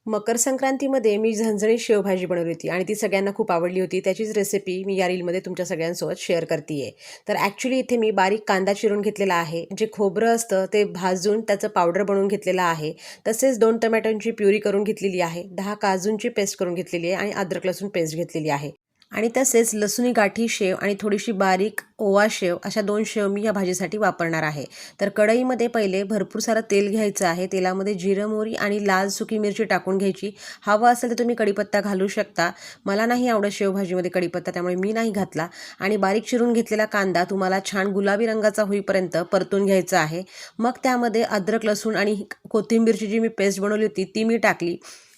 मकर संक्रांतीमध्ये मी झणझणीत शेवभाजी बनवली होती आणि ती सगळ्यांना खूप आवडली होती. त्याचीच रेसिपी मी या रीलमध्ये तुमच्या सगळ्यांसोबत शेअर करते आहे. तर ॲक्च्युली इथे मी बारीक कांदा चिरून घेतलेला आहे. जे खोबरं असतं ते भाजून त्याचं पावडर बनवून घेतलेलं आहे. तसेच 2 टोमॅटोंची प्युरी करून घेतलेली आहे. 10 काजूंची पेस्ट करून घेतलेली आहे आणि अद्रक लसूण पेस्ट घेतलेली आहे. आणि तसेच लसुणी गाठी शेव आणि थोडीशी बारीक ओवा शेव अशा 2 शेव मी या भाजीसाठी वापरणार आहे. तर कढईमध्ये पहिले भरपूर सारं तेल घ्यायचं आहे. तेलामध्ये जिरं, मोहरी आणि लाल सुकी मिरची टाकून घ्यायची. हवं असेल तर तुम्ही कढीपत्ता घालू शकता. मला नाही आवडत शेवभाजीमध्ये कढीपत्ता, त्यामुळे मी नाही घातला. आणि बारीक चिरून घेतलेला कांदा तुम्हाला छान गुलाबी रंगाचा होईपर्यंत परतून घ्यायचा आहे. मग त्यामध्ये अद्रक लसूण आणि कोथिंबीरची जी मी पेस्ट बनवली होती ती मी टाकली.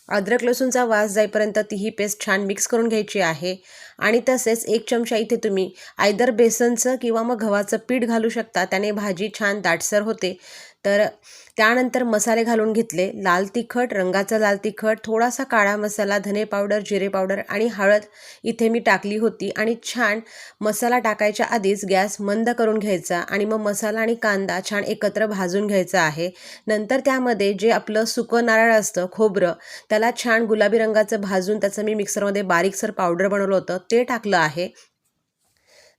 अद्रक लसूणचा वास जाईपर्यंत ती ही पेस्ट छान मिक्स करून घ्यायची आहे. आणि तसेच 1 चमचा इथे तुम्ही आयदर बेसनचं किंवा मग गव्हाचं पीठ घालू शकता. त्याने भाजी छान दाटसर होते. तर त्यानंतर मसाले घालून घेतले. लाल तिखट, रंगाचा लाल तिखट, थोडासा काळा मसाला, धने पावडर, जिरे पावडर आणि हळद इथे मी टाकली होती. आणि छान मसाला टाकायच्या आधीच गॅस मंद करून घ्यायचा आणि मग मसाला आणि कांदा छान एकत्र भाजून घ्यायचा आहे. नंतर त्यामध्ये जे आपलं सुकं नारळ असतं खोबरं, त्याला छान गुलाबी रंगाचं भाजून त्याचं मी मिक्सरमध्ये बारीकसर पावडर बनवलं होतं ते टाकलं आहे.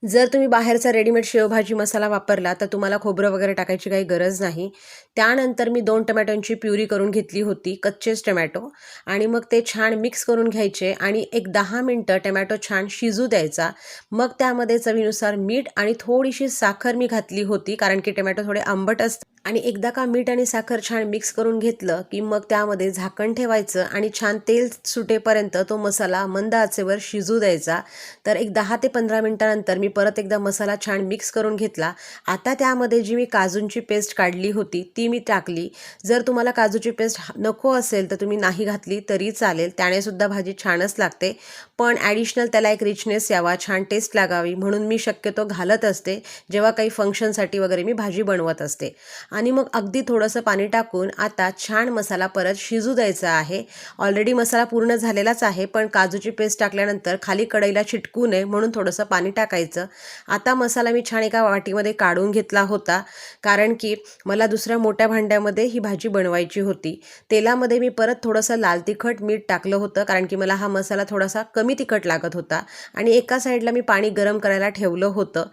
जर तुम्ही बाहेरचा रेडीमेड शेवभाजी मसाला वापरला तर तुम्हाला खोबरं वगैरे टाकायची काही गरज नाही. त्यानंतर मी 2 टोमॅटोंची प्युरी करून घेतली होती, कच्चेच टोमॅटो. आणि मग ते छान मिक्स करून घ्यायचे आणि एक 10 मिनटं टोमॅटो छान शिजू द्यायचा. मग त्यामध्ये चवीनुसार मीठ आणि थोडीशी साखर मी घातली होती, कारण की टोमॅटो थोडे आंबट असतात. आणि एकदा का मीठ आणि साखर छान मिक्स करून घेतलं की मग त्यामध्ये झाकण ठेवायचं आणि छान तेल सुटेपर्यंत तो मसाला मंद आचेवर शिजू द्यायचा. तर एक 10 ते 15 मिनिटानंतर मी परत एकदा मसाला छान मिक्स करून घेतला. आता त्यामध्ये जी मी काजूंची पेस्ट काढली होती ती मी टाकली. जर तुम्हाला काजूची पेस्ट नको असेल तर तुम्ही नाही घातली तरी चालेल, त्याने सुद्धा भाजी छानच लागते. पण ॲडिशनल त्याला एक रिचनेस यावा, छान टेस्ट लागावी म्हणून मी शक्यतो घालत असते जेव्हा काही फंक्शनसाठी वगैरे मी भाजी बनवत असते. आणि मग अगदी थोडंसं पाणी टाकून आता छान मसाला परत शिजू द्यायचा आहे. ऑलरेडी मसाला पूर्ण झालेलाच आहे, पण काजूची पेस्ट टाकल्यानंतर खाली कढईला चिटकू नये म्हणून थोडंसं पाणी टाकायचं. आता मसाला मी छान एका वाटीमध्ये काढून घेतला होता, कारण की मला दुसऱ्या मोठ्या भांड्यामध्ये ही भाजी बनवायची होती. तेलामध्ये मी परत थोडंसं लाल तिखट, मीठ टाकलं होतं, कारण की मला हा मसाला थोडासा कमी तिखट लागत होता. आणि एका साईडला मी पाणी गरम करायला ठेवलं होतं.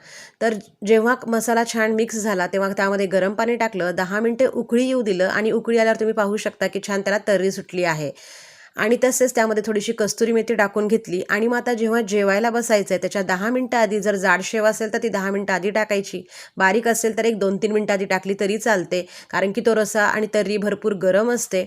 तर जेव्हा मसाला छान मिक्स झाला तेव्हा त्यामध्ये गरम पाणी टाकलं, 10 मिनिटे उकळी येऊ दिलं आणि उकळी आल्यावर तुम्ही पाहू शकता की छान त्याला तर्री सुटली आहे. आणि तसेच त्यामध्ये थोडीशी कस्तुरी मेथी टाकून घेतली. आणि मग आता जेव्हा जेवायला बसायचं आहे त्याच्या 10 मिनिटं आधी, जर जाड शेव असेल तर ती 10 मिनिटं आधी टाकायची, बारीक असेल तर एक 2-3 मिनिटं आधी टाकली तरी चालते, कारण की तो रस्सा आणि तर्री भरपूर गरम असते.